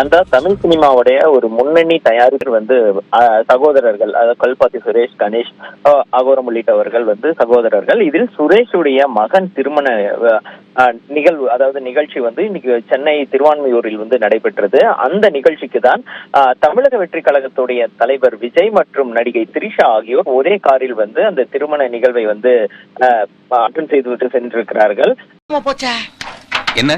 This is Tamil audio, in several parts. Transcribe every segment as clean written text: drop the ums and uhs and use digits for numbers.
அந்த தமிழ் சினிமாவுடைய ஒரு முன்னணி தயாரிப்பு சகோதரர்கள், அதாவது கல்பாத்தி சுரேஷ், கணேஷ், அகோரம் உள்ளிட்டவர்கள் சகோதரர்கள். இதில் சுரேஷுடைய மகன் திருமண நிகழ்வு, அதாவது நிகழ்ச்சி இன்னைக்கு சென்னை திருவான்மையூரில் நடைபெற்றது. அந்த நிகழ்ச்சிக்கு தான் தமிழக வெற்றி கழகத்துடைய தலைவர் விஜய் மற்றும் நடிகை திரிஷா ஆகியோர் ஒரே காரில் அந்த திருமண நிகழ்வை அட்டன் செய்துவிட்டு சென்றிருக்கிறார்கள். என்ன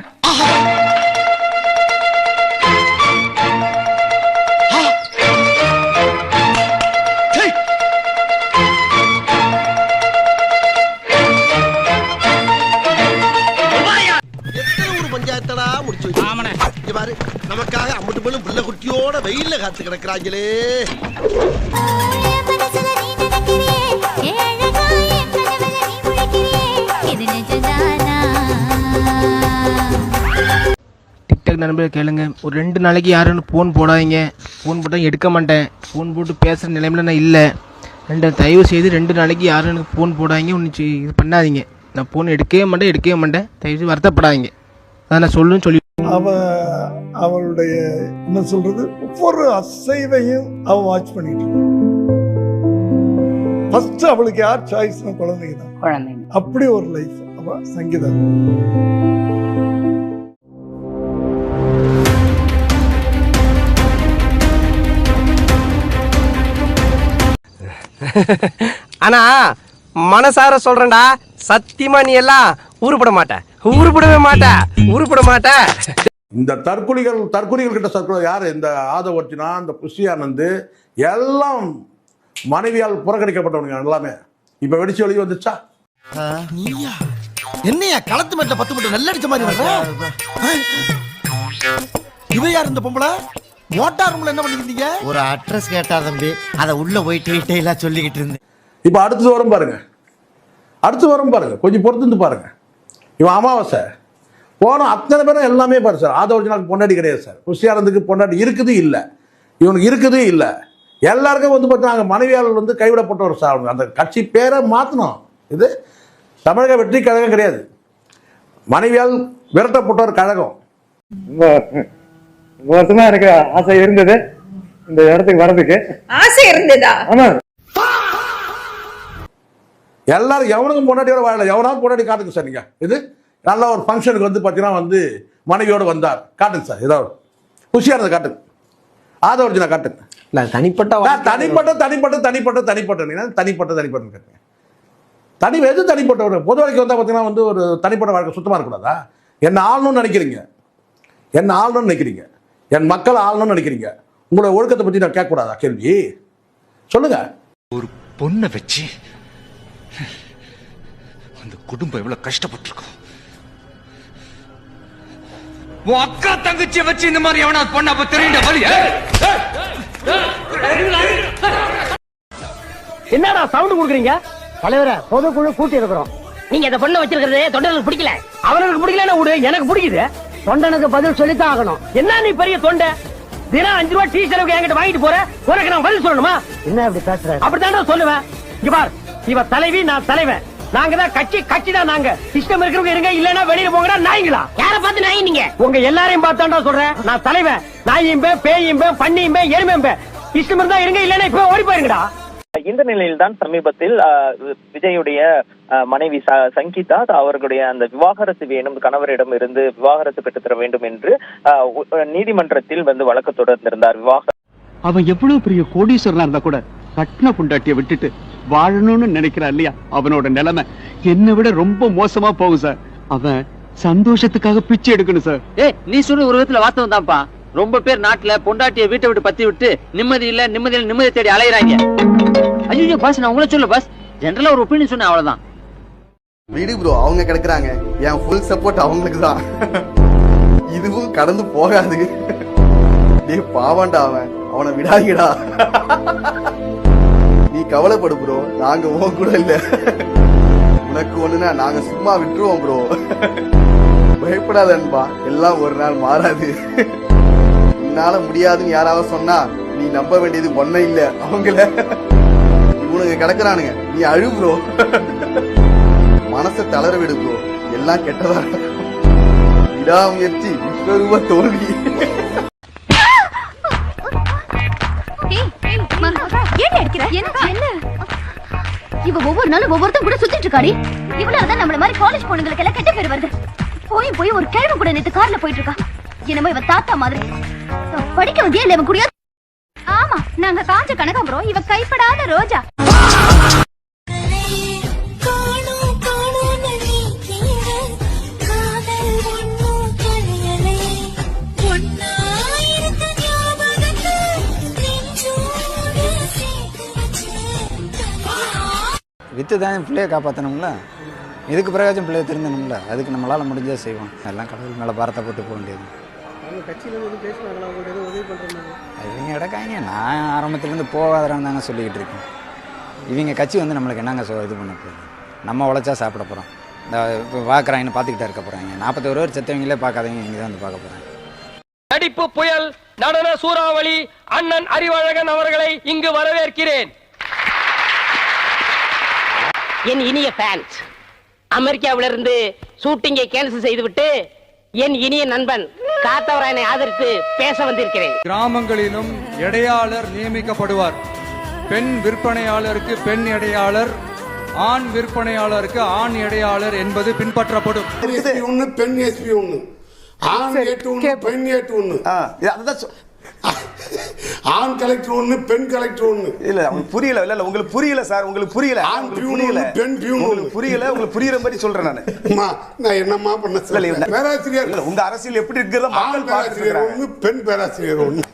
நமக்காக அம்பட்டு போலும் பிள்ளை குட்டியோட வெயில்ல காத்து கிடக்குறாங்களே. டிக்டாக் நண்பர்கள் கேளுங்க, ஒரு 2 நாளைக்கு யாரும் ஃபோன் போடாதீங்க. ஃபோன் போட்டால் எடுக்க மாட்டேன். ஃபோன் போட்டு பேசுகிற நிலைமையில நான் இல்லை. தயவு செய்து 2 நாளைக்கு யாரும் எனக்கு ஃபோன் போடாதீங்க. ஒன்று இது பண்ணாதீங்க. நான் ஃபோன் எடுக்கவே மாட்டேன். தயவு செய்து வருத்தப்படாதீங்க. அதை நான் சொல்லி அவளுடைய என்ன சொல்றது, ஒவ்வொரு அசைவையும் அவ வாட்ச் பண்ணிட்டு ஃபர்ஸ்ட் அவளுக்கு யார் சாய்ஸ்னா குழந்தைங்க தான். அப்படி ஒரு லைஃப் அவ சங்கீதா. ஆனா மனசார சொல்றேன்டா, சத்தியமா நீ எல்லாம் உருப்பட மாட்ட. இந்த தற்கொலைகள் கிட்ட சர்க்குலர் யாரு? இந்த ஆதவர்ஜுனா, இந்த புஷியானந்த் எல்லாம் மனைவியால் புறக்கணிக்கப்பட்டவனுங்க எல்லாமே. இப்ப வெடிச்சு வெளியே வந்துச்சா? என்னையா களத்து மேட்ல 10 மட்டும் நல்ல அடிச்ச மாதிரி வர்ற? இவ யார் இந்த பொம்பளை? மோட்டார் ரூம்ல என்ன பண்ணிருந்தீங்க? ஒரு அட்ரஸ் கேட்டா தம்பி, அத உள்ள போய் டீடைலா சொல்லிக்கிட்டு இருந்தேன். இப்ப அடுத்து வரும் பாருங்க, கொஞ்சம் பொறுத்து பாருங்க. இவன் அமாவாசை போன அத்தனை பேரும் எல்லாமே பாரு சார். ஆதவர்ஜுனாக்கு பொண்டாட்டி கிடையாது சார். புஷியானந்துக்கு பொண்டாட்டி இருக்குது இல்லை, இவனுக்கு இருக்குது இல்லை. எல்லாருக்கும் பார்த்தீங்கன்னா மனைவியாளர் கைவிடப்பட்டவர் சார். அந்த கட்சி பேரை மாற்றணும். இது தமிழக வெற்றி கழகம் கிடையாது, மனைவியால் விரட்டப்பட்டவர் கழகம். வருஷமா எனக்கு ஆசை இருந்தது இந்த இடத்துக்கு வர்றதுக்கு. ஆசை இருந்ததா? ஆமா. எல்லாரும் எவனுக்கும் பொண்டாட்டியோட வாழல, எவனாவது பொண்டாட்டி காட்டுங்க சார். நீங்க இது நல்ல ஒரு ஃபங்க்ஷனுக்கு பார்த்தீங்கன்னா மனைவியோடு வந்தார், காட்டுங்க சார். ஏதாவது புஷியானதை காட்டுங்க, ஆதவர்ஜுனா காட்டுங்க. தனிப்பட்ட எது தனிப்பட்டவர்? பொது வாழ்க்கை வந்தால் பார்த்தீங்கன்னா ஒரு தனிப்பட்ட வாழ்க்கை சுத்தமாக இருக்கக்கூடாதா? என்ன ஆளணும்னு நினைக்கிறீங்க, என் மக்கள் ஆளணும்னு நினைக்கிறீங்க. உங்களோட ஒழுக்கத்தை பற்றி நான் கேட்கக்கூடாதா? கேள்வி சொல்லுங்க. ஒரு பொண்ணை வச்சு அந்த குடும்பம் எவ்வளவு கஷ்டப்பட்டிருக்கும். உன் அக்கா தங்கச்சியை வச்சு இந்த மாதிரி எவனா பொண்ணா தெரியுண்ட வழி. என்னடா சவுண்ட் கொடுக்குறீங்க? தலைவர பொதுக்குழு கூட்டி இருக்கிறோம். நீங்க இந்த பொண்ணை வச்சிருக்கிறது தொண்டனுக்கு பிடிக்கல. அவனுக்கு பிடிக்கலன்னா விடு, எனக்கு பிடிக்குது. தொண்டனுக்கு பதில் சொல்லித்தான் ஆகணும். என்ன நீ பெரிய தொண்டை? தினம் 5 ரூபாய் டீ செலவுக்கு என்கிட்ட வாங்கிட்டு போற, உனக்கு நான் பதில் சொல்லணுமா? என்ன இப்படி பேசுற? அப்படித்தான் சொல்லுவேன். இங்க பார், இவ தலைவி, நான் தலைவன். நாங்க தான் கட்சி தான். நாங்க இஷ்டம் இருக்கிறவங்க இருங்க, இல்லன்னா வெளியில போங்கடா. நாய்ங்களா? யார பார்த்து நாய் நீங்க? உங்க எல்லாரையும் பார்த்தாண்டா சொல்றேன். நான் தலைவன். நாயும்பே, பேயும்பே, பண்ணியும்பே, எருமையும்பே. இஷ்டம் இருந்தா இருங்க, இல்லன்னா இப்ப ஓடி போயிருங்கடா. இந்த நிலையில்தான் சமீபத்தில் விஜயுடைய மனைவி சங்கீதா அவர்களுடைய அந்த விவாகரத்து வேணும், கணவரிடம் இருந்து விவாகரத்து பெற்றுத்தர வேண்டும் என்று நீதிமன்றத்தில் வழக்கு தொடர்ந்திருந்தார். அவன் எவ்வளவு பெரிய கோடீஸ்வரனா இருந்தா கூட கட்டின பொண்டாட்டியை விட்டுட்டு வாழணும்னு நினைக்கிறான் இல்லையா? அவனோட நிலைமை என்னை விட ரொம்ப மோசமா போகும் சார். அவன் சந்தோஷத்துக்காக பிச்சை எடுக்கணும் சார். நீ சொன்ன ஒரு விதத்துல வாஸ்தவம் தான்ப்பா. ரொம்ப பேர் நாட்டுல பொண்டாட்டியை வீட்டை விட்டு பத்தி விட்டு நிம்மதி தேடி அலையிறாங்க. ஐயோ பாஸ், நான் உங்களை சொல்ல பாஸ், ஜெனரலா ஒரு ஒப்பீனியன் சொன்னேன், அவ்வளவுதான். விடு ப்ரோ, அவங்க கிடைக்கிறாங்க. என் ஃபுல் சப்போர்ட் அவங்களுக்கு தான். இதுவும் கடந்து போகாது. டேய் பாவண்டா, அவனை விடாதீங்கடா. நீ கவலைப்படு ப்ரோ, நாங்க உன் கூட இல்ல. உனக்கு ஒண்ணுனா நாங்க சும்மா விட்டுருவோம் ப்ரோ. பயப்படாத அன்பா, எல்லாம் ஒரு நாள் மாறாது. உன்னால முடியாதுன்னு யாராவது சொன்னா நீ நம்ப வேண்டியது ஒன்னும் இல்ல, அவங்கள. இவனுங்க கிடக்குறானுங்க, நீ அழு ப்ரோ. மனசை தளர விடு ப்ரோ, எல்லாம் கெட்டதா. விடாமுயற்சி விஸ்வரூப தோல்வி. ஒவ்வொரு நாளும் ஒவ்வொருத்தன் கூட சுத்திட்டு இருக்காடி. இவ்வளவுதான் நம்மள மாதிரி காலேஜ் பொண்ணுங்களுக்கு எல்லாம் கெட்ட பேர் வருது. போய் ஒரு கேள்வி கூட நேத்து கார்ல போயிட்டு இருக்கா. என்னமோ இவ தாத்தா மாதிரி. படிக்க வந்தியா இல்ல இவன் குடியா? ஆமா, நாங்க காஞ்ச கனகாம்பரம், இவ கைப்படாத ரோஜா. வித்து தான் பிள்ளையை காப்பாற்றணும்ல, இதுக்கு பிறகாச்சும் பிள்ளையை திருந்தணும்ல, அதுக்கு நம்மளால் முடிஞ்சா செய்வோம். எல்லாம் கடவுள் மேலே பாரத்தை போட்டு போக வேண்டியது. இவங்க இடக்காங்க, நான் ஆரம்பத்துலேருந்து போகாதறான்னு தாங்க சொல்லிக்கிட்டு இருக்கேன். இவங்க கட்சி வந்து நம்மளுக்கு என்னங்க இது பண்ண போகுது? நம்ம உழைச்சா சாப்பிட போகிறோம். இந்த இப்போ பார்க்குறாங்கன்னு பார்த்துக்கிட்டே இருக்க போகிறாங்க. 41 பேர் செத்தவங்களே பார்க்காதவங்க இங்கே தான் வந்து பார்க்க போகிறாங்க. நடிப்பு புயல் நடன சூறாவளி அண்ணன் அறிவழகன் அவர்களை இங்கு வரவேற்கிறேன். என் இனிய ஃபேன்ஸ், அமெரிக்காவிலிருந்து ஷூட்டிங்கை கேன்சல் செய்துவிட்டு என் இனிய நண்பன் காத்தவராயனை ஆதரித்து பேச வந்திருக்கிறேன். கிராமங்களிலும் எடையாளர் நியமிக்கப்படுவார். பெண் விற்பனையாளருக்கு பெண் எடையாளர், ஆண் விற்பனையாளருக்கு ஆண் எடையாளர் என்பது பின்பற்றப்படும். ஒண்ணு பெண் எஸ்பி ஒண்ணு, ஆண் ஏட்டு ஒண்ணு, பெண் ஏட்டு ஒண்ணு. ஆண் கலெக்டர் ஒண்ணு, பெண் கலெக்டர் ஒண்ணு. இல்ல உங்களுக்கு புரியல. இல்ல உங்களுக்கு புரியல சார், உங்களுக்கு புரியல. ஆண் பியூன் ஒண்ணு, பெண் பியூன் ஒண்ணு. புரியல, உங்களுக்கு புரியுற மாதிரி சொல்றேன் நானு. நான் என்னமா பண்ண சொல்ல? பேராசிரியர் இல்ல, உங்க அரசியல் எப்படி இருக்கிறத மக்கள் பேராசிரியர் ஒண்ணு, பெண் பேராசிரியர் ஒண்ணு.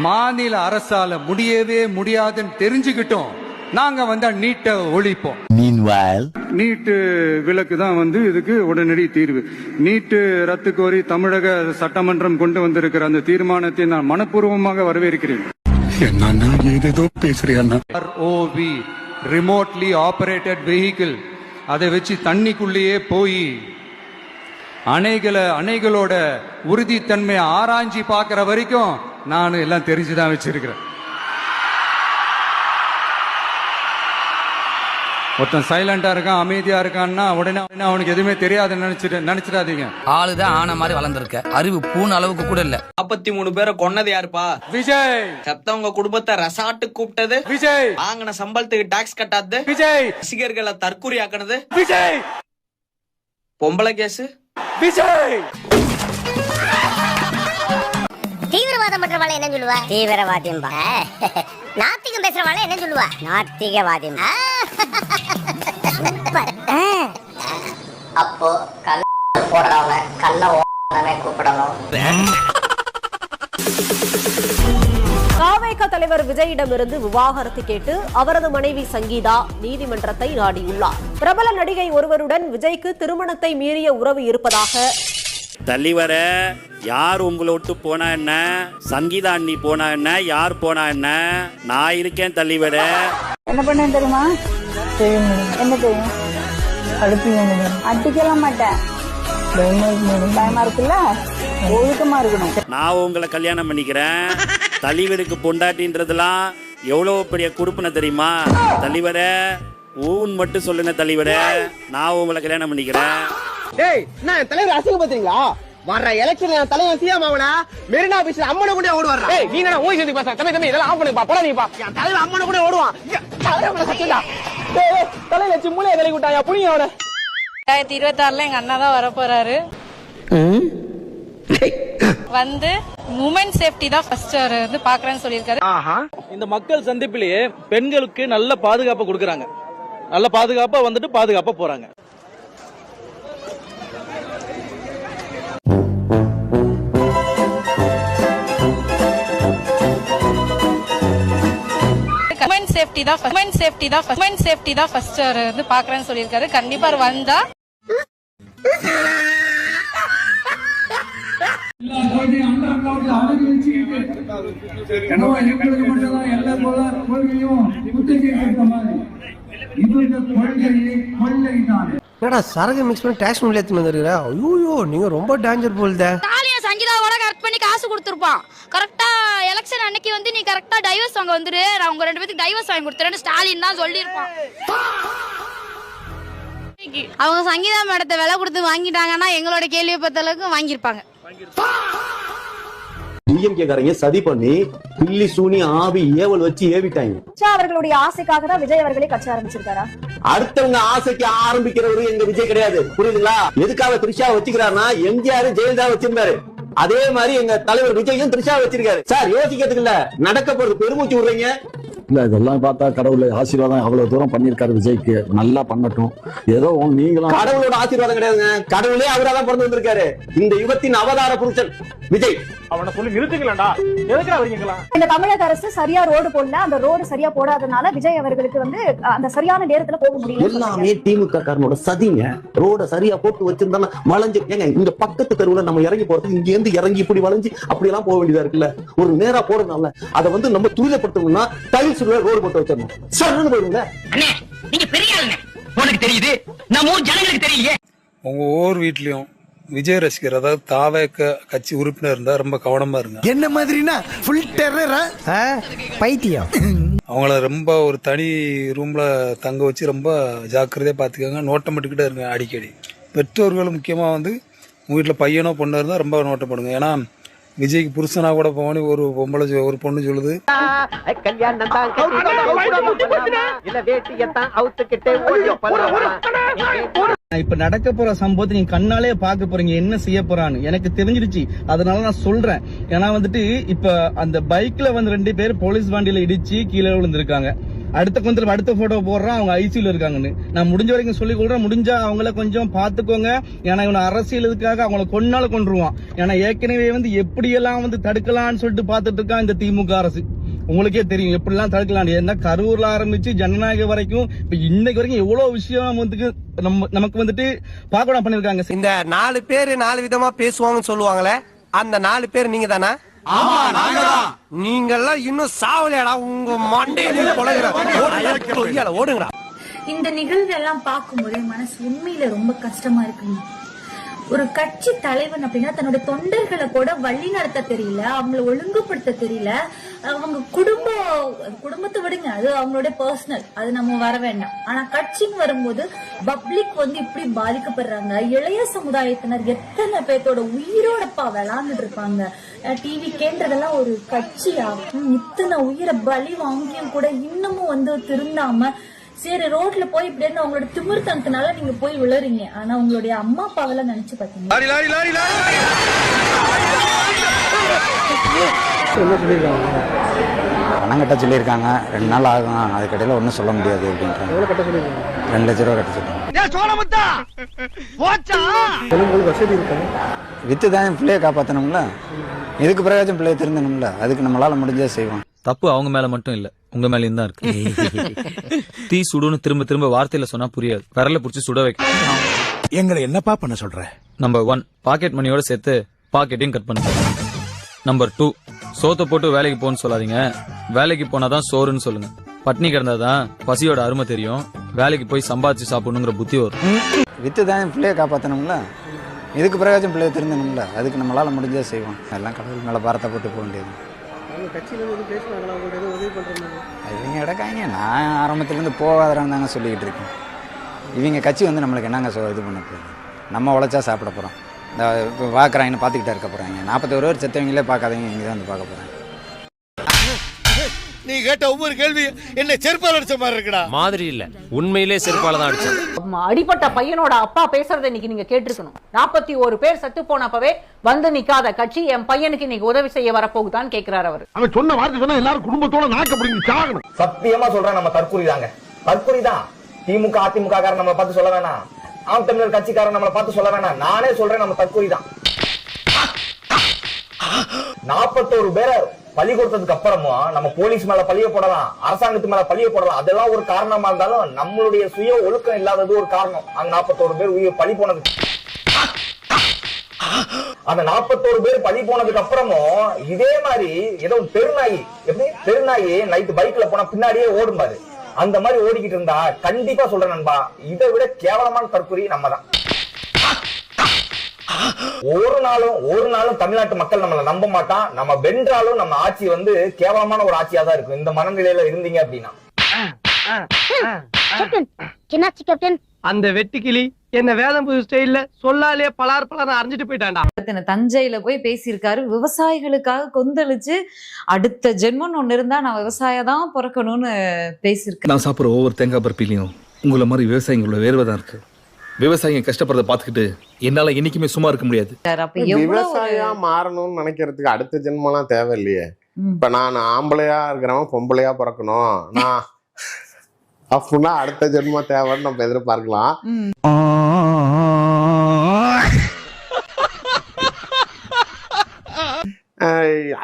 மாநில அரசால முடியவே முடியாதுன்னு தெரிஞ்சுக்கிட்டோம். நாங்க வந்தா நீட்டை ஒழிப்போம். நீட்டு விலக்கு தான் வந்து இதுக்கு உடனடி தீர்வு. நீட்டு ரத்து கோரி தமிழக சட்டமன்றம் கொண்டு வந்திருக்கிற அந்த தீர்மானத்தை நான் மனப்பூர்வமாக வரவேற்கிறேன். ஏதோ பேசுறியா? ROV, ரிமோட்லி ஆபரேட்டட் வெஹிக்கிள், அதை வச்சு தண்ணிக்குள்ளேயே போய் அணைகளோட உறுதித்தன்மையை ஆராய்ச்சி பார்க்கிற வரைக்கும் நான் எல்லாம் தெரிஞ்சுதான் வச்சிருக்கிறேன். ஒருத்தன் சைலண்டா இருக்கான், அமைதியா இருக்கான்னா உடனே அவனுக்கு எதுவுமே தெரியாதுன்னு நினைச்சிடாதீங்க. ஆளுதான் ஆன மாதிரி வளர்ந்துருக்க, அறிவு பூன அளவுக்கு கூட இல்ல. 53 பேரை கொன்னது யாருப்பா? விஜய். செத்தவங்க குடும்பத்தை ரெசார்ட் கூப்பிட்டது விஜய். வாங்கின சம்பளத்துக்கு டாக்ஸ் கட்டாது விஜய். ரசிகர்களை தற்கொலை ஆக்கினது விஜய். பொம்பளை கேஸ் விஜய். தீவிரவாதம் பண்றவாளை என்ன சொல்லுவா? தீவிரவாதியம். நாத்திகம் பேசுறவாளை என்ன சொல்லுவா? நாத்திகவாதியம். அப்போ கல்ல போடுறவங்க கல்ல ஓடவே கூப்பிடணும். காவேக தலைவர் விஜயிடமிருந்து விவாகரத்து கேட்டு அவரது மனைவி சங்கீதா நீதிமன்றத்தை நாடியுள்ளார். பிரபல நடிகை ஒருவருடன் விஜய்க்கு திருமணத்தை மீறிய உறவு இருப்பதாக தலைவர யார் உங்களை விட்டு போனா என்ன, சங்கீதா அண்ணி போனா என்ன, யார் போனா என்ன, நான் இருக்கேன் தலைவர. என்ன பண்ண தெரியுமா? என்ன தெரியும்? அடிக்கலாம் மாட்டேன். பயமா இருக்குல்ல, ஒழுக்கமா இருக்கணும். நான் உங்களை கல்யாணம் பண்ணிக்கிறேன். தலைவருக்கு பொண்டாட்டின்றதுலாம் எவ்வளவு பெரிய குடுப்பன தெரியுமா? தலைவர ஊன் மட்டும் சொல்லுங்க தலைவர, நான் உங்களை கல்யாணம் பண்ணிக்கிறேன். டேய், நான் தலைவர் அசிங்கப்படுத்துறீங்களா? வர்ற எலெக்ஷன்ல நான் தலைவன் சிஎம் ஆவனா மெரினா பீச்ல அம்மனை கூட ஓடுவாரா? டேய், நீ என்ன ஓய் சொல்லி பேச? தம்பி இதெல்லாம் ஆஃப் பண்ணி பா, போடா நீ பா. என் தலைவன் அம்மனை கூட ஓடுவான். தலைவன் சத்தியடா. டேய், தலையில சிம்முலே தலை விட்டாயா புளிய அவன. 2026ல எங்க அண்ணா தான் வர போறாரு. வந்து உமன் சேஃப்டி தான் ஃபர்ஸ்ட் வந்து பாக்குறேன்னு சொல்லியிருக்காரு. இந்த மக்கள் சந்திப்பிலேயே பெண்களுக்கு நல்ல பாதுகாப்பு கொடுக்கறாங்க. நல்ல பாதுகாப்பா வந்துட்டு பாதுகாப்பா போறாங்க. உமன் சேஃப்டி தான் ஃபர்ஸ்ட் வந்து பாக்குறேன்னு சொல்லியிருக்காரு. கண்டிப்பா வந்தா சரகு மிக்ஸ் பண்ணி டாக்ஸ் முள்ள ஏத்தி வந்துருக்கா? ஐயோ, நீங்க ரொம்ப டேஞ்சர் போல்தே. சங்கீதாவோட கரெக்ட் பண்ணி காசு கொடுத்துருப்பான். கரெக்டா எலெக்ஷன் அன்னைக்கு வந்து நீ கரெக்டா டைவர்ஸ் வாங்க வந்துரு, நான் உங்க 2 பேருக்கு டைவர்ஸ் வாங்கி கொடுத்துறேன்னு ஸ்டாலின் தான் சொல்லியிருப்பான். அவங்க சங்கீதா மேடத்தை விலை கொடுத்து வாங்கிட்டாங்கன்னா எங்களோட கேள்வியை பொறுத்த அளவுக்கு வாங்கியிருப்பாங்க. நீ டிஎம்கே காரங்க சதி பண்ணி பில்லி சூனி ஆவி ஏவல் வச்சு ஏவிட்டாங்க. அவர்களுடைய ஆசைக்காக தான் விஜய் அவர்களே கட்சி ஆரம்பிச்சிருக்காரா? அடுத்தவங்க ஆசைக்கு ஆரம்பிக்கிறவரு எங்க விஜய் கிடையாது, புரியுதுங்களா? எதுக்காக த்ரிஷா வச்சுக்கிறாருன்னா எம்ஜிஆர் ஜெயலலிதா வச்சிருந்தாரு, அதே மாதிரி எங்க தலைவர் விஜயும் த்ரிஷா வச்சிருக்காரு. சார் யோசிக்கிறதுக்கு இல்ல, நடக்க போறது பெருமூச்சு விடுறீங்க. இல்ல இதெல்லாம் பார்த்தா கடவுள் ஆசீர்வாதம் அவ்வளவு தூரம் பண்ணிருக்காரு விஜய்க்கு, நல்லா பண்ணட்டும். ஏதோ நீங்களும் கடவுளோட ஆசீர்வாதம் கிடையாதுங்க, கடவுளே அவராதான் பிறந்து வந்திருக்காரு. இந்த யுகத்தின் அவதார புருஷன் விஜய். அவனை சொல்லி நிறுத்துக்கலாம்டா, எதுக்குடா வரீங்களா? இந்த தமிழக அரசு சரியா ரோடு போடல, அந்த ரோடு சரியா போடாதனால விஜய் அவர்களுக்கு வந்து அந்த சரியான நேரத்துல போக முடியும். எல்லாமே திமுக காரனோட சதிங்க. ரோட சரியா போட்டு வச்சிருந்தா வளைஞ்சு, ஏங்க இந்த பக்கத்து தெருவுல நம்ம இறங்கி போறதுக்கு இங்க இருந்து இறங்கி இப்படி வளைஞ்சு அப்படி எல்லாம் போக வேண்டியதா இருக்குல்ல. ஒரு நேரா போறதுனால அதை வந்து நம்ம துரிதப்படுத்தணும்னா டைல்ஸ் ரோடு போட்டு வச்சிடணும். சர்ன்னு போயிருங்க. நீங்க பெரிய ஆளுங்க, உனக்கு தெரியுது, நம்ம ஊர் ஜனங்களுக்கு தெரியலையே. உங்க ஒவ்வொரு வீட்லயும் விஜய் ரசிகர், அதாவது தாவேக கட்சி உறுப்பினர் இருந்தா ரொம்ப கவனமா இருங்க. என்ன மாதிரினா ஃபுல் டெரரா பைத்தியம். அவங்கள ரொம்ப ஒரு தனி ரூம்ல தங்க வச்சு ரொம்ப ஜாக்கிரதையா பாத்துக்கோங்க. நோட்டம் மட்டுக்கிட்டே இருங்க அடிக்கடி. பெற்றோர்கள் முக்கியமா வந்து உங்க வீட்டுல பையனோ பொண்ணு இருந்தா ரொம்ப நோட்டம் பண்ணுங்க. ஏன்னா விஜய்க்கு புருஷனா கூட போவானு ஒரு பொம்பளை ஒரு பொண்ணு சொல்லுது. கல்யாணம் தான் இல்ல வேட்டியத்தான் அவுத்துக்கிட்டே இப்ப நடக்க போற சம்பவத்தை நீங்க கண்ணாலே பாக்க போறீங்க, என்ன செய்ய போறான்னு எனக்கு தெரிஞ்சிருச்சு. அதனால நான் சொல்றேன். ஏன்னா வந்துட்டு இப்ப அந்த பைக்ல வந்து 2 பேர் போலீஸ் வண்டியில இடிச்சு கீழே விழுந்திருக்காங்க. அடுத்த போட்டோ போடுறான், அவங்க ஐசியூல இருக்காங்கன்னு. நான் முடிஞ்ச வரைக்கும் சொல்லி கொடுறேன், முடிஞ்சா அவங்கள கொஞ்சம் பாத்துக்கோங்க. ஏன்னா இவனை அரசியலுக்காக அவங்கள கொன்னால கொன்றுவான். ஏன்னா ஏற்கனவே வந்து எப்படியெல்லாம் வந்து தடுக்கலாம்னு சொல்லிட்டு பாத்துட்டு இருக்கான் இந்த திமுக அரசு. உங்களுக்கே தெரியும் எப்படிலாம் தடுக்கலாம். ஏன்னா கரூர்ல ஆரம்பிச்சு ஜனநாயக வரைக்கும் இப்ப இன்னைக்கு வரைக்கும் எவ்வளவு விஷயம் வந்து நமக்கு வந்துட்டு பாக்கணும் பண்ணிருக்காங்க. இந்த 4 பேரு 4 விதமா பேசுவாங்கன்னு சொல்லுவாங்களே, அந்த 4 பேர் நீங்க தானா? நீங்கெல்லாம் இன்னும் சாவலையாடா, உங்க மண்டையில ஓடுங்கடா. இந்த நிகழ்வு எல்லாம் பார்க்கும்போது மனசு உண்மையில ரொம்ப கஷ்டமா இருக்குங்க. ஒரு கட்சி தலைவன் அப்படின்னா தன்னோட தொண்டர்களை கூட வழி நடத்த தெரியல, அவங்களை ஒழுங்குபடுத்த தெரியல. அவங்க குடும்பத்தை விடுங்க, அது அவங்களோட பர்சனல், அது நம்ம வர வேண்டாம். ஆனா கட்சின்னு வரும்போது பப்ளிக் வந்து இப்படி பாதிக்கப்படுறாங்க. இளைய சமுதாயத்தினர் எத்தனை பேர்த்தோட உயிரோடப்பா விளாண்டுட்டு இருப்பாங்க. டிவி கேன்றதெல்லாம் ஒரு கட்சியா? இத்தனை உயிரை பலி வாங்கியும் கூட இன்னமும் வந்து திருந்தாம சரி ரோட்ல போய் இப்படி இருந்து அவங்களோட திமிர்த்தனத்தினால நீங்க போய் விழுறீங்க. ஆனா உங்களுடைய அம்மா அப்பாவெல்லாம் நினைச்சு பாத்தீங்க. பணம் கட்ட சொல்லியிருக்காங்க, 2 நாள் ஆகும், அதுக்கடையில ஒன்றும் சொல்ல முடியாது அப்படின்றாங்க. 2 லட்ச ரூபா கட்ட சொல்லுங்க. வித்து தான் பிள்ளைய காப்பாற்றணும்ல, இதுக்கு பிரகாசம் பிள்ளைய திருந்தணும்ல, அதுக்கு நம்மளால முடிஞ்சா செய்வோம். தப்பு அவங்க மேல மட்டும் இல்ல, உங்க மேலயும் தான் இருக்கு. தீ சுடுன்னு திரும்ப திரும்ப வார்த்தையில சொன்னா புரியாது, விரல புடிச்சு சுட வைக்கணும். எங்களை என்னப்பா பண்ண சொல்ற? நம்பர் 1, பாக்கெட் மணியோட சேர்த்து பாக்கெட்டையும் கட் பண்ணுங்க. நம்பர் 2, சோத்தை போட்டு வேலைக்கு போன்னு சொல்லாதீங்க, வேலைக்கு போனாதான் சோறுன்னு சொல்லுங்க. பட்னி கிடந்தாதான் பசியோட அருமை தெரியும், வேலைக்கு போய் சம்பாதிச்சு சாப்பிடணுங்கிற புத்தி வரும். வித்து தான் பிள்ளைய காப்பாற்றணும்ல, இதுக்கு பிரகாசம் பிள்ளைய திருந்தணும்ல, அதுக்கு நம்மளால முடிஞ்சா செய்வோம். எல்லாம் கடவுள் மேல பாரத்தை போட்டு போக முடியாது. இவங்க இடக்காங்க, நான் ஆரம்பத்திலேருந்து போகாதவங்க தாங்க சொல்லிக்கிட்டு இருக்கேன். இவங்க கட்சி வந்து நம்மளுக்கு என்னங்க இது பண்ண போகுது? நம்ம உழைச்சா சாப்பிட போகிறோம். இந்த பார்க்குறாங்கன்னு பார்த்துக்கிட்டே இருக்க போகிறாங்க. 41 பேர் செத்தவங்களே பார்க்காதவங்க இங்கே தான் வந்து பார்க்க போகிறாங்க. நீ கேட்ட ஒவ்வொரு கேள்வி என்ன செருப்பால் அடிச்ச மாதிரி இருக்குடா. மாதிரி இல்ல, உண்மையிலே செருப்பால தான் அடிச்சேன். அடிப்பட்ட பையனோட அப்பா பேசுறதை இன்னைக்கு நீங்க கேட்டிருக்கணும். 41 பேர் செத்து போனப்பவே வந்து நிக்காத கட்சி என் பையனுக்கு இன்னைக்கு உதவி செய்ய வரப்போகுதான்னு கேட்கிறாரு அவர். அவன் சொன்ன வார்த்தை சொன்னா எல்லாரும் குடும்பத்தோட நாக்க பிடிங்க சாகணும். சத்தியமா சொல்றேன், நம்ம தற்கொலை தாங்க, தற்கொலை தான். திமுக அதிமுக காரன் நம்மளை பார்த்து சொல்ல வேணாம், ஆம் தமிழர் கட்சிக்காரன் நம்மளை பார்த்து சொல்ல வேணாம், நானே சொல்றேன் நம்ம தற்கொலை தான். 41 பேரை பலி கொடுத்ததுக்கு அப்புறமும் நம்ம போலீஸ் மேல பழிய போடலாம், அரசாங்கத்து மேல பழிய போடலாம், அதெல்லாம் ஒரு காரணமா இருந்தாலும் நம்மளுடைய சுய ஒழுக்கம் இல்லாதது ஒரு காரணம். அங்க 41 பேர் உயிர் பழி போனதுக்கு, அந்த 41 பேர் பழி போனதுக்கு அப்புறமும் இதே மாதிரி ஏதோ தெருநாயி, எப்படி தெருநாயி நைட்டு பைக்ல போனா பின்னாடியே ஓடும்பாரு, அந்த மாதிரி ஓடிக்கிட்டு இருந்தா கண்டிப்பா சொல்றேன் நண்பா, இதை விட கேவலமான தற்கொலை நம்ம தான். ஒரு நாளும் தமிழ்நாட்டு மக்கள் நம்மளை நம்ப மாட்டான். நம்ம வென்றாலும் நம்ம ஆட்சி வந்து கேவலமான ஒரு ஆட்சியா தான் இருக்கும். இந்த மனநிலையில இருந்தீங்க அப்படின்னா. என்னாச்சு கேப்டன்? அந்த வெட்டுக்கிளி என்ன வேதம்பு ஸ்டைல்ல சொல்லாலே பலார் அரைஞ்சிட்டு போயிட்டான்டா. தஞ்சையில போய் பேசியிருக்காரு. விவசாயிகளுக்காக கொந்தளிச்சு அடுத்த ஜென்மம் ஒண்ணு இருந்தா நான் விவசாயம் தான் பிறக்கணும்னு பேசியிருக்கேன். நான் சாப்பிட்ற ஒவ்வொரு தேங்காய் பருப்பிலையும் உங்களை மாதிரி விவசாயிகளோட வேர்வை தான் இருக்கு. விவசாயிங்க கஷ்டப்படுறத பாத்துக்கிட்டு என்னால என்னைக்குமே சும்மா இருக்க முடியாது. விவசாயியா மாறணும்னு நினைக்கிறதுக்கு அடுத்த ஜென்மம்லாம் தேவை இல்லையே. இப்ப நான் ஆம்பளையா இருக்கிறவன் பொம்பளையா பிறக்கணும் நான் அப்படின்னா அடுத்த ஜென்மம் தேவைன்னு நம்ம எதிர்பார்க்கலாம்.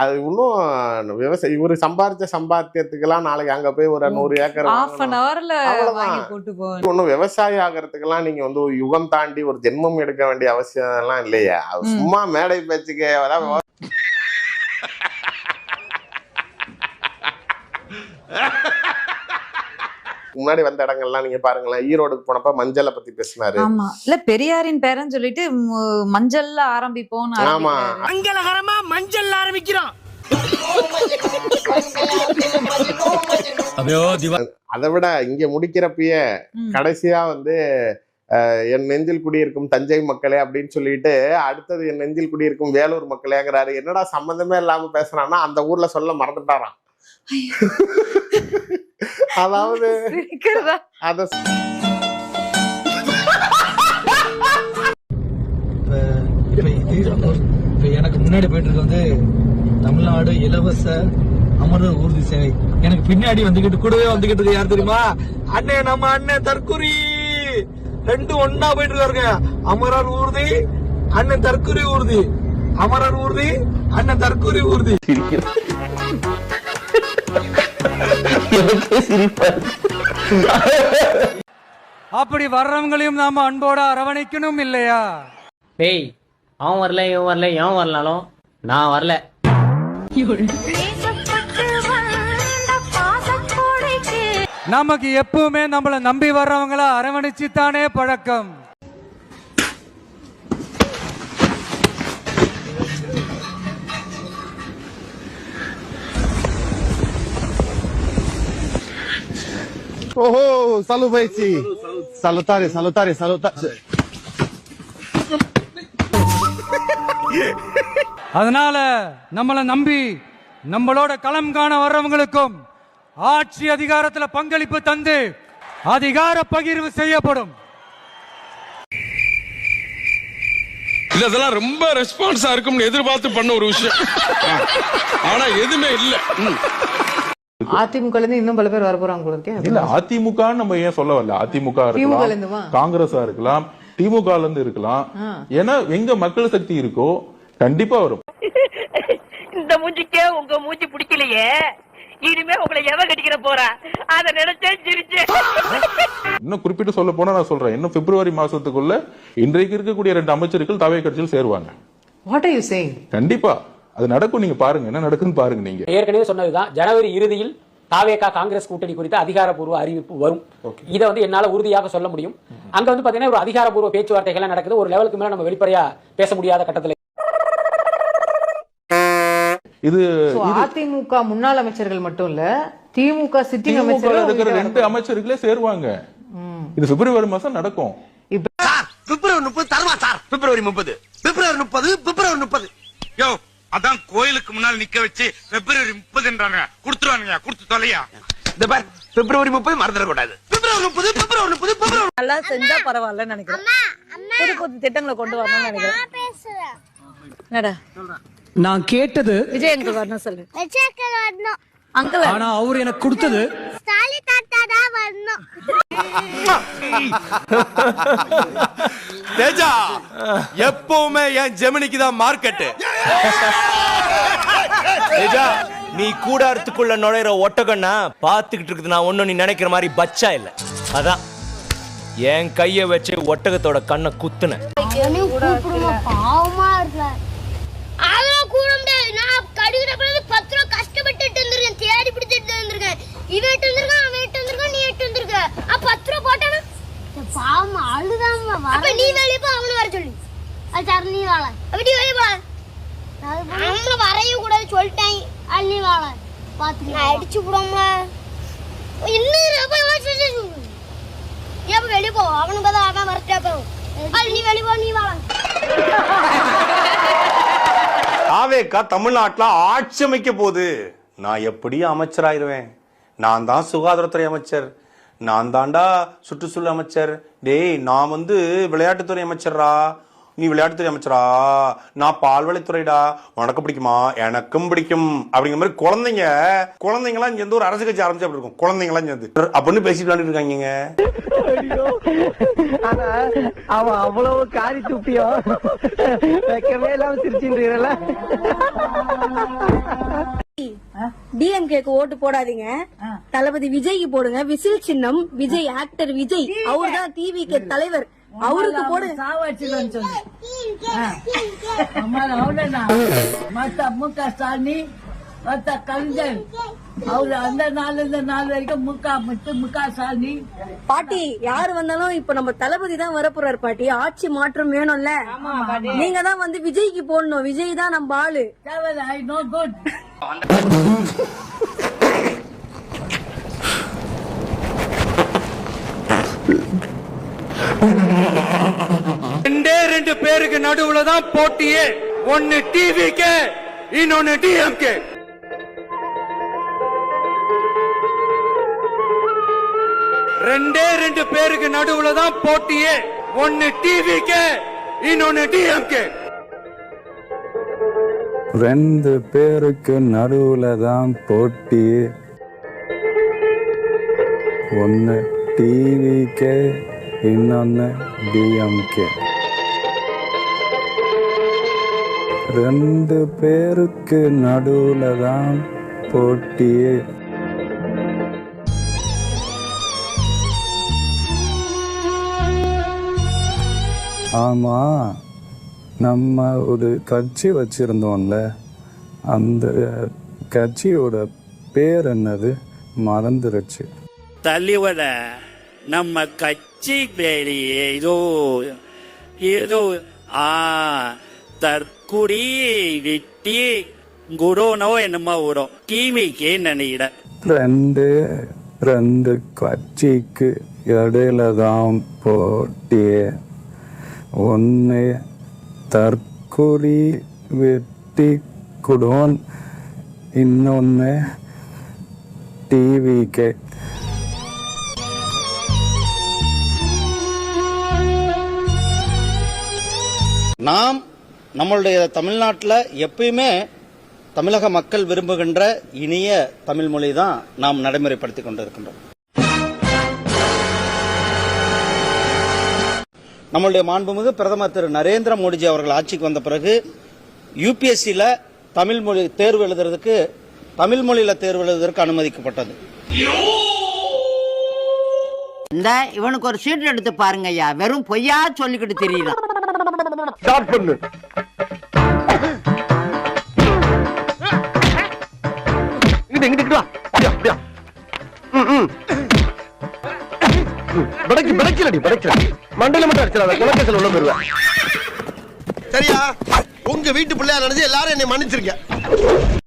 அது இன்னும் விவசாயி இவரு சம்பாதிச்ச சம்பாத்தியத்துக்கெல்லாம் நாளைக்கு அங்க போய் ஒரு 100 ஏக்கர் ஒன்னும் விவசாயி ஆகிறதுக்கெல்லாம் நீங்க வந்து ஒரு யுகம் தாண்டி ஒரு ஜென்மம் எடுக்க வேண்டிய அவசியம் எல்லாம் இல்லையே. சும்மா மேடை பேச்சுக்கு முன்னாடி வந்த இடங்கள்லாம் நீங்க பாருங்களேன். ஈரோடுக்கு போனப்ப மஞ்சளை பத்தி பேசினாரு. ஆமா இல்ல பெரியாரின் பேரன்னு சொல்லிட்டு மஞ்சள்ல ஆரம்பிப்போம். ஆமா மங்களகரமா மஞ்சள் ஆரம்பிக்கிறோம். அதை விட இங்க முடிக்கிறப்பயே கடைசியா வந்து என் நெஞ்சில் குடியிருக்கும் தஞ்சை மக்களே அப்படின்னு சொல்லிட்டு அடுத்தது என் நெஞ்சில் குடியிருக்கும் வேலூர் மக்களேங்கிறாரு. என்னடா சம்மந்தமே இல்லாம பேசுறான்னா அந்த ஊர்ல சொல்ல மறந்துட்டாராம். அதாவது எனக்கு முன்னாடி போயிட்டு இருக்க வந்து தமிழ்நாடு இலவச அமரர் ஊர்தி சேவை. எனக்கு பின்னாடி வந்துகிட்டு கூடவே வந்துகிட்டு இருக்கு யார் தெரியுமா? அண்ணே நம்ம அண்ணன் தற்குறி ரெண்டும் ஒன்னா போயிட்டு இருக்காருங்க. அமரர் ஊர்தி அண்ணன் தற்குறி ஊர்தி, அமரர் ஊர்தி அண்ணன் தற்குறி ஊர்தி. அப்படி வர்றவங்களையும் நாம அன்போட அரவணைக்கணும் இல்லையா? டேய் அவன் வரல இவன் வரல எவன் வரலாலும் நான் வரல. நமக்கு எப்பவுமே நம்மள நம்பி வர்றவங்கள அரவணைச்சுத்தானே பழக்கம். ஓஹோ salutare salutare salutare. அதனால நம்மள நம்பி நம்மளோட களம் காண வர்றவங்களுக்கும் ஆட்சி அதிகாரத்துல பங்களிப்பு தந்து அதிகார பகிர்வு செய்யப்படும். இதெல்லாம் ரொம்ப ரெஸ்பான்ஸா இருக்கும்னு எதிர்பார்த்து பண்ண ஒரு விஷயம். ஆனா எதுவுமே இல்ல. அதிமுக இன்னும் பல பேர் வர போறாங்க. இல்ல அதிமுக நம்ம ஏன் சொல்ல வரல? அதிமுக இருக்கலாம், காங்கிரஸா இருக்கலாம், திமுக இருந்து இருக்கலாம். ஏன்னா எங்க மக்கள் சக்தி இருக்கோ கண்டிப்பா வரும். இந்த மூஞ்சிக்கே உங்க மூஞ்சி பிடிக்கலையே, இனிமே உங்களை எவ கட்டிக்கிற போறா அத நினைச்சே சிரிச்சே. இன்னும் குறிப்பிட்டு சொல்ல போனா நான் சொல்றேன், இன்னும் பிப்ரவரி மாசத்துக்குள்ள இன்றைக்கு இருக்கக்கூடிய 2 அமைச்சர்கள் தாவே கட்சியில் சேருவாங்க. What are you saying? கண்டிப்பா அது நடக்கும். நீங்க பாருங்க என்ன நடக்குன்னு பாருங்க. நீங்க ஏற்கனவே சொன்னதுதான், ஜனவரி இறுதியில் தாவேகா காங்கிரஸ் கூட்டணி குறித்த அதிகாரப்பூர்வ அறிவிப்பு வரும். இதை வந்து என்னால உறுதியாக சொல்ல முடியும். அங்க வந்து பாத்தீங்கன்னா ஒரு அதிகாரப்பூர்வ பேச்சுவார்த்தைகள் நடக்குது. ஒரு லெவலுக்கு மேல நம்ம வெளிப்படையா பேச முடியாத கட்டத்துல. இது அதிமுக முன்னாள் அமைச்சர்கள் மட்டும் இல்ல, திமுக சிட்டிங் அமைச்சர்கள் இருக்கிற 2 அமைச்சர்களே சேருவாங்க. இது பிப்ரவரி மாசம் நடக்கும். பிப்ரவரி 30 தருவா சார். பிப்ரவரி 30 பிப்ரவரி 30 யோ அதான் கோயிலுக்கு முன்னால் நிக்க வச்சு பிப்ரவரி 30ன்றாங்க. குடுத்துருவானுங்க, குடுத்து தொலையா. இந்த பார் பிப்ரவரி 30 மறந்துட கூடாது. பிப்ரவரி 30 நல்லா செஞ்சா பரவாயில்லன்னு நினைக்கிறேன். புது புது திட்டங்களை கொண்டு வரணும்னு நினைக்கிறேன். நான் கேட்டது விஜய் அங்கிள் வரணும் சொல்லு. அங்கிள் ஆனா அவர் எனக்கு கொடுத்தது ஸ்டாலின் தாத்தா தான் வரணும். தேஜா எப்பவுமே என் ஜெமினிக்கு தான் மார்க்கெட். தேஜா நீ கூடாரத்துக்குள்ள நுழையிற ஒட்டகன்னா பாத்துக்கிட்டு இருக்குது. நான் ஒன்னும் நீ நினைக்கிற மாதிரி பச்சா இல்ல. அதான் என் கைய வச்சு ஒட்டகத்தோட கண்ணை குத்துன. பாவமா இருக்க அவன் கூட நான் கடிக்கிற 10 ரூபா கஷ்டப்பட்டு இருந்திருக்கேன், தேடி பிடிச்சிட்டு இருந்திருக்கேன். இவன் எட்டு வந்திருக்கான், அவன் எட்டு வந்திருக்கான், நீ எட்டு வந்திருக்க. 10 ரூபா போட்டானா பாவமா அழுதாமா. அப்ப நீ வெளியே போ, அவனு வர சொல்லி. அது சார் நீ வாழ அப்படி வெளியே போ. நம்ம வரைய கூடாது சொல்லிட்டேன். அது நீ வாழ பாத்து நான் அடிச்சு விடாமல இன்னும் எப்ப வெளியே போ. அவனுக்கு தான் அவன் வரட்டா போ. நீ வெளிவா நீ வா. தாவேக்கா தமிழ்நாட்டுல ஆட்சி அமைக்க போகுது. நான் எப்படி அமைச்சராயிருவேன்? நான் தான் சுகாதாரத்துறை அமைச்சர், நான் தாண்டா சுற்றுச்சூழல் அமைச்சர். டேய், நான் வந்து விளையாட்டுத்துறை அமைச்சர்ரா, நீ விளையாட்டுத்துறை அமைச்சரா, நான் பால்வளைத்துறைடா. உனக்கு பிடிக்குமா? எனக்கும் பிடிக்கும். அப்படிங்கிற மாதிரி குழந்தைங்களாம் இங்க ஒரு அரசு கட்சி ஆரம்பிச்சு அப்படி இருக்கும். குழந்தைங்களாம் சேர்ந்து அப்படின்னு பேசிட்டு விளையாண்டுட்டு இருக்காங்க. அவன் அவ்வளவு காரி துப்பியோ வைக்கவே இல்லாம சிரிச்சுன்றீங்களா? டிஎம்கேக்கு ஓட்டு போடாதீங்க, தளபதி விஜய்க்கு போடுங்க. விசில் சின்னம் விஜய், ஆக்டர் விஜய், அவர்தான் டிவிக்கு தலைவர், அவருக்கு போடுங்க. முக ஸ்டாலின் மத்த கலைஞர் அவரு அந்த நாள் இந்த நாள் வரைக்கும் முக ஸ்டாலின். பாட்டி யாரு வந்தாலும் இப்ப நம்ம தளபதி தான் வரப்போறாரு பாட்டி. ஆட்சி மாற்றம் வேணும்ல, நீங்க தான் வந்து விஜய்க்கு போடணும். விஜய் தான் நம்ம ஆளு. I know good. ரெண்டு பேருக்கு நடுவுல தான் போட்டியே. ஒன்னு டிவிக்கு, இன்னொன்னு டிஎம்கே. ரெண்டு பேருக்கு நடுவுல தான் போட்டியே. ஒன்னு டிவிக்கு, இன்னொன்னு டிஎம்கே. 2 பேருக்கு நடுவுல தான் போட்டி, ஒன்னு டிவிக்கு, இன்னொன்னு டிஎம்கே. 2 பேருக்கு நடுவுல தான் போட்டி. ஆமா, நம்ம ஒரு கட்சி வச்சிருந்தோம்ல, அந்த கட்சியோட பேர் என்னது மறந்துருச்சு. தலைவர நம்ம கட்சி பேரு ஏதோ ஏதோ தற்குறி வெட்டி குடோனோ என்னமோ வரும். டிவிக்கு நினைக்கிறேன். 2 கட்சிக்கு இடையில தான் போட்டி, ஒன்னு தற்குறி வெட்டி குடோன், இன்னொன்னு டிவிக்கு. நாம் நம்மளுடைய தமிழ்நாட்டில் எப்பயுமே தமிழக மக்கள் விரும்புகின்ற இனிய தமிழ் மொழி தான் நாம் நடைமுறைப்படுத்திக் கொண்டிருக்கின்றோம். நம்மளுடைய மாண்புமிகு பிரதமர் திரு நரேந்திர மோடிஜி அவர்கள் ஆட்சிக்கு வந்த பிறகு யூபிஎஸ்சியில தமிழ் மொழி தேர்வு எழுதுறதுக்கு, தமிழ் மொழியில தேர்வு எழுதுவதற்கு அனுமதிக்கப்பட்டது. இந்த இவனுக்கு ஒரு சீட் எடுத்து பாருங்க ஐயா, வெறும் பொய்யா சொல்லிக்கிட்டு தெரியல. ஸ்டார்ட் பண்ணு. இங்கிட்டு வா. அப்படியா? மண்டையில மட்டும் அடிச்சிடாத, குலக்கேசல் உள்ள போயிருவேன். சரியா? உங்க வீட்டு பிள்ளையா நினைச்சு எல்லாரும் என்னை மன்னிச்சிருக்க.